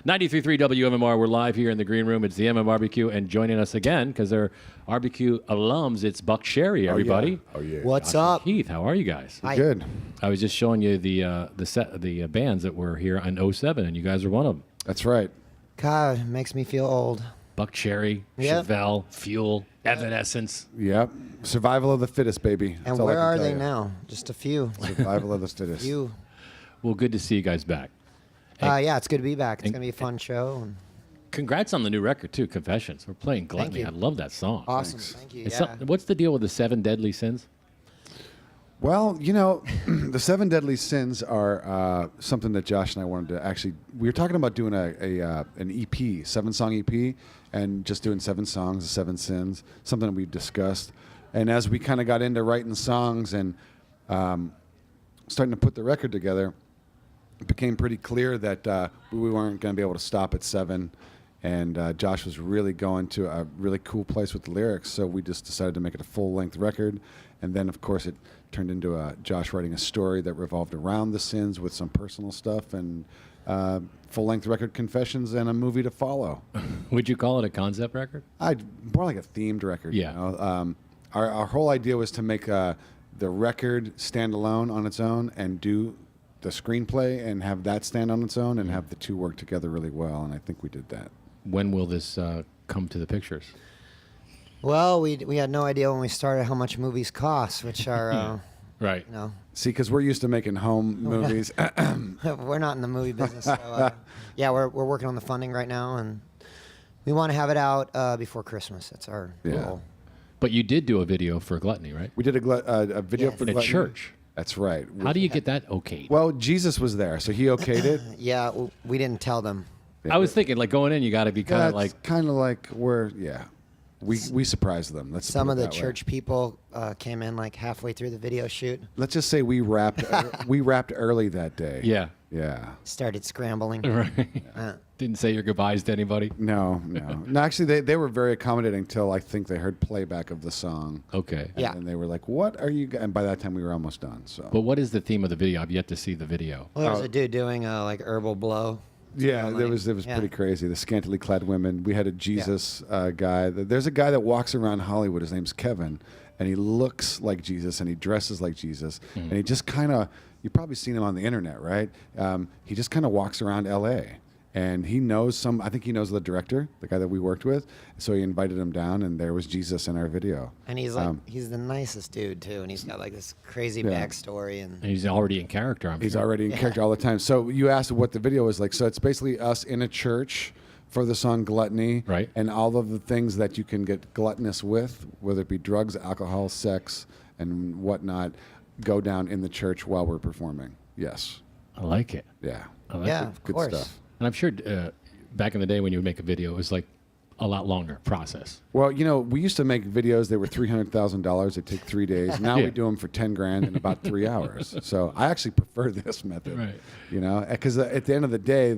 93.3 WMMR. We're live here in the green room. It's the MMRBQ, and joining us again because they're RBQ alums. It's Buck Cherry, everybody. Oh yeah. What's Josh and up? Keith? How are you guys? Hi. Good. I was just showing you the bands that were here on 07, and you guys are one of them. That's right. God, it makes me feel old. Buck Cherry, Yep. Chevelle, Fuel, Evanescence. Yep. Survival of the fittest, baby. And That's all I where can are tell they you. now? Just a few. Survival of the fittest. Few. Well, good to see you guys back. Yeah, it's good to be back. It's going to be a fun show. And Congrats on the new record, too, Confessions. We're playing Thank Gluttony. you. I love that song. awesome. Thanks. Thank you. It's Yeah. what's the deal with the 7 deadly sins? Well, you know, the 7 deadly sins are something that Josh and I wanted to actually. We were talking about doing an EP, 7-song EP, and just doing 7 songs, 7 sins. Something that we've discussed. And as we kind of got into writing songs and starting to put the record together, it became pretty clear that we weren't going to be able to stop at 7. And Josh was really going to a really cool place with the lyrics, so we just decided to make it a full-length record. And then, of course, it turned into Josh writing a story that revolved around the sins with some personal stuff, and full-length record, Confessions, and a movie to follow. Would you call it a concept record? More like a themed record. Yeah. You know? Our whole idea was to make the record stand alone on its own and do the screenplay and have that stand on its own and have the two work together really well, and I think we did that. When will this come to the pictures? Well, we had no idea when we started how much movies cost, which are, Right. you know, See, because we're used to making home movies. we're not in the movie business. So, yeah, we're working on the funding right now, and we want to have it out before Christmas. That's our Yeah. goal. But you did do a video for Gluttony, right? We did a video Yes. for In a Gluttony. church. That's right. How do you get that okayed? Well, Jesus was there, so he okayed it. Yeah, we didn't tell them. I was thinking, like, going in, you got to be kind of like... kind of like we surprised them. Let's Some put of it the that way. change people came in like halfway through the video shoot, Let's just say we wrapped early that day. Yeah. Yeah. started scrambling. Right. Didn't say your goodbyes to anybody? No. Actually, they were very accommodating until I think they heard playback of the song. Okay. Yeah. And they were like, "What are you?" And by that time, we were almost done. So. But what is the theme of the video? I've yet to see the video. Well, there was a dude doing like herbal blow. Yeah, Like, it was yeah. pretty crazy. The scantily clad women. We had a Jesus guy. There's a guy that walks around Hollywood. His name's Kevin, and he looks like Jesus and he dresses like Jesus, and he just kind of. You've probably seen him on the internet, right? He just kind of walks around L.A. and he knows I think he knows the director, the guy that we worked with. So he invited him down, and there was Jesus in our video. And he's like, he's the nicest dude too, and he's got like this crazy Yeah. backstory. And And he's already in character, I'm He's sure. already in character all the time. So you asked what the video was like. So it's basically us in a church for the song Gluttony. Right. And all of the things that you can get gluttonous with, whether it be drugs, alcohol, sex, and whatnot, go down in the church while we're performing. Yes. I like it. Yeah. I like yeah, it. of Good course. stuff. And I'm sure back in the day when you would make a video, it was like a lot longer process. Well, you know, we used to make videos. They were $300,000. They take 3 days. Now Yeah. we do them for 10 grand in about 3 hours. So I actually prefer this method. Right. You know, because at the end of the day,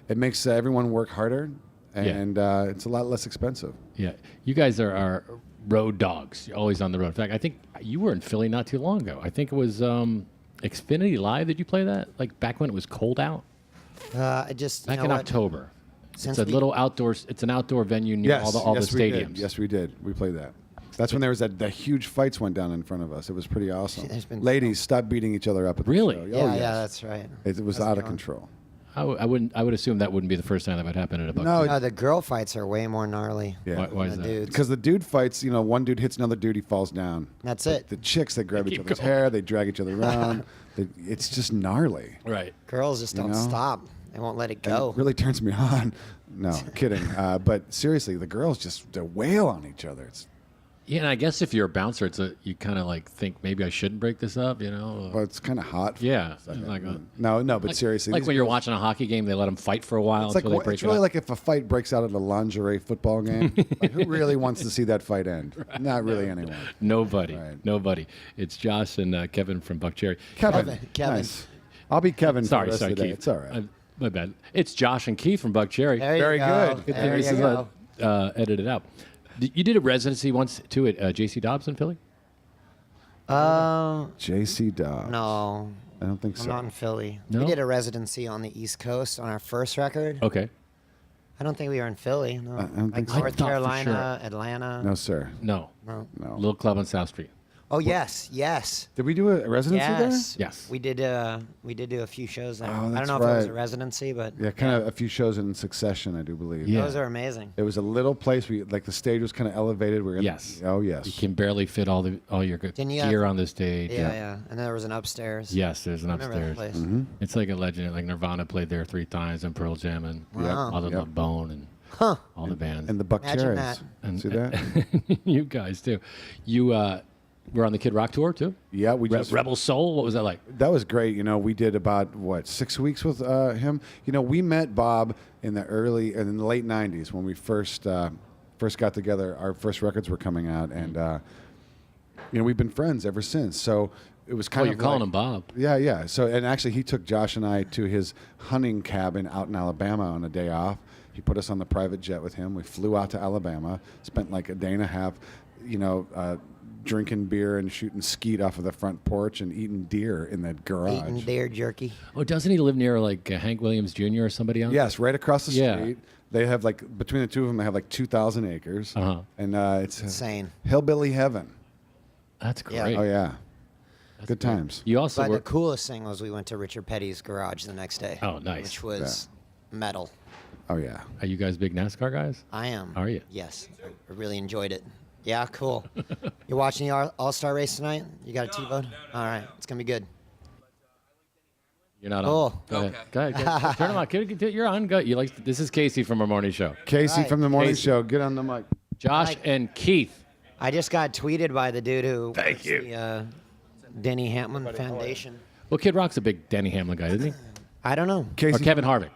it makes everyone work harder, and it's a lot less expensive. Yeah. You guys are road dogs. You're always on the road. In fact, I think you were in Philly not too long ago. I think it was Xfinity Live. Did you play that? Like back when it was cold out? I just Back you in know what? October. Since It's a we- little outdoors. It's an outdoor venue near all the yes, we stadiums. did. Yes, we did. We played that. That's when there was that huge fights went down in front of us. It was pretty awesome. There's been- Ladies, stop beating each other up. At the Really? show. Yeah, Oh, yes. yeah, that's right. It was That's out of going. control. I would assume that wouldn't be the first time that would happen at a Buck. No, No, the girl fights are way more gnarly. Yeah. Why is than that? the dudes. Because the dude fights, you know, one dude hits another dude, he falls down. That's But it. The chicks, they grab They each keep other's going. hair, they drag each other around. It's just gnarly. Right. Girls just don't know? stop. They won't let it And go. It really turns me on. No, kidding. But seriously, the girls just they wail on each other. It's Yeah, and I guess if you're a bouncer, you kind of like think maybe I shouldn't break this up, you know? well, it's kind of hot. for Yeah, a second. like no, but seriously, like these when you're girls- watching a hockey game, they let them fight for a while It's like until they break it's really it up. like if a fight breaks out at a lingerie football game. Like, who really wants to see that fight end? Not really anyone. Nobody, Right. nobody. It's Josh and Kevin from Buck Cherry. Kevin. Nice. I'll be Kevin for Sorry, the rest sorry, of the day. Keith. It's all right. My bad. It's Josh and Keith from Buck Cherry. There you Very go. good. Good There This you is go. edited out. You did a residency once too at J.C. Dobbs in Philly. J.C. Dobbs. No, I don't think I'm so. not in Philly. No? We did a residency on the East Coast on our first record. Okay. I don't think we were in Philly. No. I don't think Like so. North I thought for Carolina, Atlanta. No, sir. No. No. No. Little club on South Street. Oh yes, yes, Did we do a residency yes. Yes. We did do a few shows there. Oh, I don't that's know if it was a right. residency, but there? Yeah, kind of a few shows in succession, I do believe. Yeah. those are amazing. It was a little place. Like the stage was kind of elevated. We're in, Yes. Oh yes. You can barely fit all your Didn't you gear have- on the stage. Yeah, yeah. And there was an upstairs. Yes, there's an I remember that upstairs. place. Mm-hmm. It's like a legend. Like Nirvana played there 3 times, and Pearl Jam, and Wow. Mother Yep. Love Bone, and Huh. all the bands. And the Buck Imagine Cherries. that. And- See that? you guys too. You were on the Kid Rock tour too. Yeah, we just Rebel Soul. What was that like? That was great. You know, we did about 6 weeks with him. You know, we met Bob in the late '90s when we first got together. Our first records were coming out, and you know, we've been friends ever since. So it was Oh, kind you're of calling like, him Bob. Yeah, yeah. So and actually, he took Josh and I to his hunting cabin out in Alabama on a day off. He put us on the private jet with him. We flew out to Alabama, spent like a day and a half, you know, drinking beer and shooting skeet off of the front porch and eating deer in that garage. Eating deer jerky. Oh, doesn't he live near like Hank Williams Jr. or somebody else? Yes, right across the Yeah. street. They have like between the two of them, they have like 2,000 acres, Uh-huh. and it's Insane. hillbilly heaven. That's Yeah. great. Oh yeah, That's good great. times. You also But the were. coolest thing was we went to Richard Petty's garage the next day. Oh, nice. Which was metal. Oh yeah. Are you guys big NASCAR guys? I am. Are you? Yes. I really enjoyed it. Yeah, cool. You're watching the All-Star race tonight? You got a T-vote? All right. It's going to be good. You're not Cool. on. Go ahead. Go ahead. Turn them on. You're on. Go. You like. This is Casey from our morning show. Casey Right. from the morning Casey. show, get on the mic. Josh Mike. and Keith. I just got tweeted by the dude who Thank runs you. the Denny Hamlin Foundation. Well, Kid Rock's a big Denny Hamlin guy, isn't he? I don't know. Or Casey, Kevin Harvick.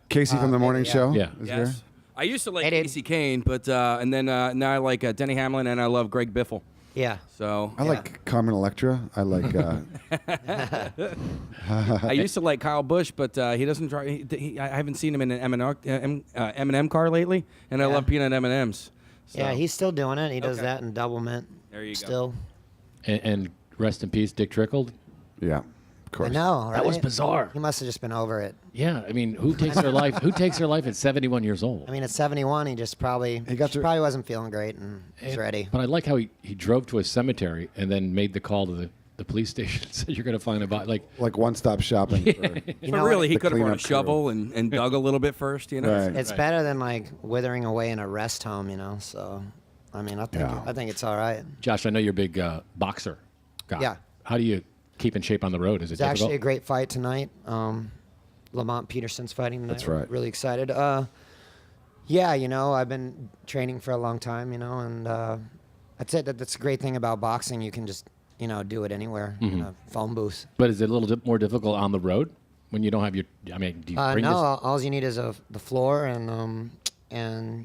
Casey from the morning yeah. show. Yeah. Is Yes. there? I used to like Hey, dude. Casey Kane, but and then now I like Denny Hamlin and I love Greg Biffle. Yeah. So I like Carmen Electra. I like. I used to like Kyle Busch, but he doesn't drive. I haven't seen him in an M&M car lately, and I Yeah. love peanut M&Ms. So. Yeah, he's still doing it. He does Okay. that in double mint. There you go. Still. And rest in peace, Dick Trickle. Yeah, of I course. know, right? That was bizarre. He must have just been over it. Yeah, I mean, who takes their life? Who takes their life at 71 years old? I mean, at 71, he just probably probably wasn't feeling great and he's ready. But I like how he drove to a cemetery and then made the call to the police station. Said you're going to find a body. Like, one-stop shopping. For, You But know really, what? he The could have brought a cleanup crew. shovel and dug a little bit first, you know. Right. It's better than like withering away in a rest home, you know. So, I mean, Yeah. I think it's all right. Josh, I know you're a big boxer guy. Yeah. How do you keep in shape on the road? Is it It's actually a difficult? great fight tonight. Lamont Peterson's fighting tonight. That's right. Really excited. Yeah, you know, I've been training for a long time, you know, and that's it. That's a great thing about boxing. You can just, you know, do it anywhere in a phone booth. But is it a little bit more difficult on the road when you don't have your? I mean, do you bring No, all you need is the floor and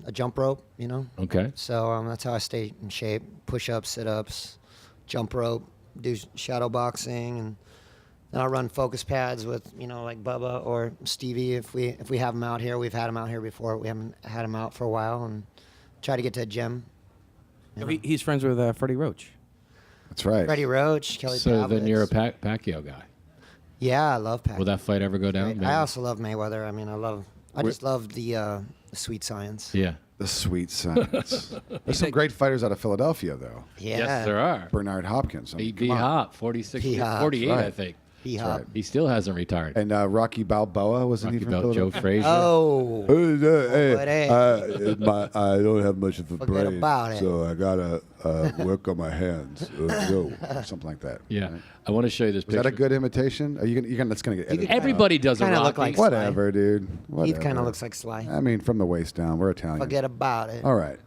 a jump rope, you know. this? Okay. So that's how I stay in shape. Push-ups, sit-ups, jump rope, do shadow boxing, and then I'll run focus pads with, you know, like Bubba or Stevie if we have them out here. We've had them out here before. We haven't had them out for a while, and try to get to a gym. So he's friends with Freddie Roach. That's right. Freddie Roach, Kelly So then you're a Pavlovitz. Pacquiao guy. Yeah, I love Pacquiao. Will that fight ever go down? I also love Mayweather. I mean, I just love the sweet science. Yeah. The sweet science. There's some great fighters out of Philadelphia, though. Yeah. Yes, there are. Bernard Hopkins. I mean, B come on. Hop, 46, B-Hop, 48, I right. think. B-Hop. right. He still hasn't retired. And Rocky Balboa, wasn't Rocky he from Bell, Joe Philadelphia? Frazier. Oh, Hey, But, I don't have much of a Forget brain, about it. so I gotta work on my hands. Something like that. Yeah. right? I want to show you this Was picture. that a good imitation? Are you gonna? That's gonna get edited. Everybody does a Kinda Rocky. look like- Whatever, dude. Heath Whatever. kind of looks like Sly. I mean, from the waist down, we're Italian. Forget about it. All right.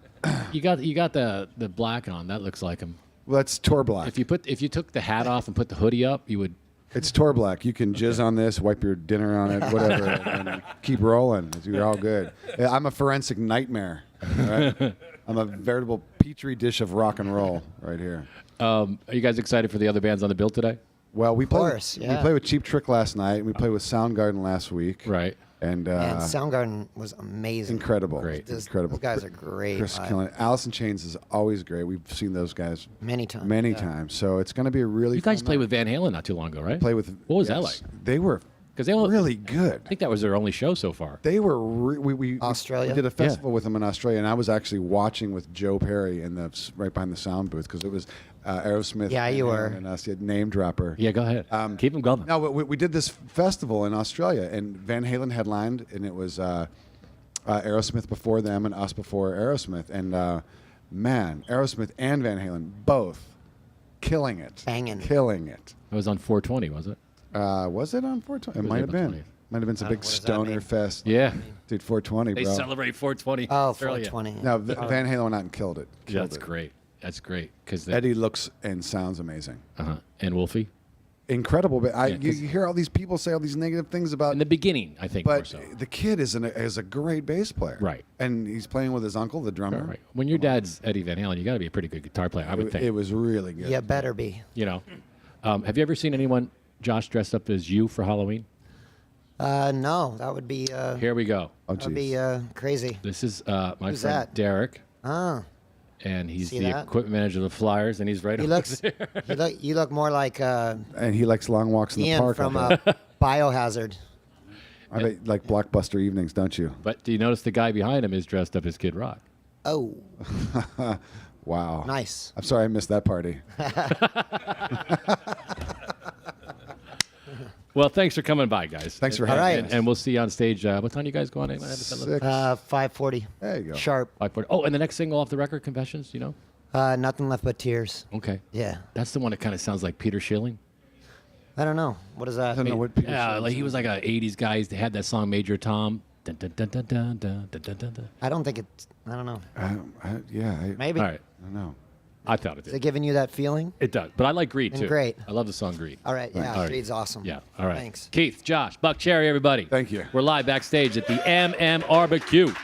You got the black on. That looks like him. Well, that's Tor Black. If you took the hat off and put the hoodie up, you would. It's Tor Black. You can jizz on this, wipe your dinner on it, whatever, and keep rolling. You're all good. I'm a forensic nightmare. All right? I'm a veritable petri dish of rock and roll right here. Are you guys excited for the other bands on the bill today? Well, we course, played. yeah. We played with Cheap Trick last night. We played with Soundgarden last week. Right. And And Soundgarden was amazing. incredible. Great. Incredible. Those guys are great. Chris live. killing it. Alice in Chains is always great. We've seen those guys Many times. many yeah. times. So it's going to be a really. You guys fun played night. with Van Halen not too long ago, right? Play with. What was that yes. like? They were Because they only, really good. I think that was their only show so far. They were we Australia? We did a festival with them in Australia, and I was actually watching with Joe Perry in the right behind the sound booth because it was Aerosmith. Yeah, you were. And us, you had name dropper. Yeah, go ahead. Keep them going. No, we did this festival in Australia, and Van Halen headlined, and it was Aerosmith before them and us before Aerosmith, and man, Aerosmith and Van Halen both killing it, Banging. killing it. It was on 420, was it? Was it on 420? It was might have April been. 20th. Might have been some big what does that stoner mean? fest. Yeah. Dude, 420, They bro. celebrate 420. Oh, Australia. 420. No, Van Halen went out and killed it. Yeah, Killed that's it. great. That's great. Because Eddie looks and sounds amazing. And Wolfie. Incredible, but Yeah, you hear all these people say all these negative things about. In the beginning, I think more But so. the kid is a great bass player, Right. And he's playing with his uncle, the drummer. Right. When your dad's Eddie Van Halen, you got to be a pretty good guitar player, I would think. It was really good. You better be. You know, have you ever seen anyone, Josh, dressed up as you for Halloween? No, that would be Here we go. Oh, that would be geez. crazy. This is my Who's friend that? Derek, Ah, and he's See the that? equipment manager of the Flyers, and he's right he over looks. there. You look more like And he likes long walks in the Ian park. from I bet. Biohazard. I bet like blockbuster evenings, don't you? But do you notice the guy behind him is dressed up as Kid Rock? Oh, Wow. nice. I'm sorry I missed that party. Well, thanks for coming by, guys. Thanks for All having right. us. And we'll see you on stage. What time you guys go on? Anyone have a look? 6. 5:40. There you go. Sharp. 5:40. Oh, and the next single off the record, Confessions, you know? Nothing left but tears. Okay. Yeah. That's the one that kind of sounds like Peter Schilling. I don't know. What is that? I don't know what Peter Yeah, Schilling like he was like a 80s guy. He had that song Major Tom. Dun, dun, dun, dun, dun, dun, dun, dun, dun, dun. I don't think it's. I don't know. I Maybe. All right. don't know. I thought it Is it did. giving you that feeling? It does. But I like Greed, And too. Great. I love the song Greed. All right. Yeah. All right. Creed's awesome. Yeah. All right. Thanks. Keith, Josh, Buck Cherry, everybody. Thank you. We're live backstage at the MMRBQ.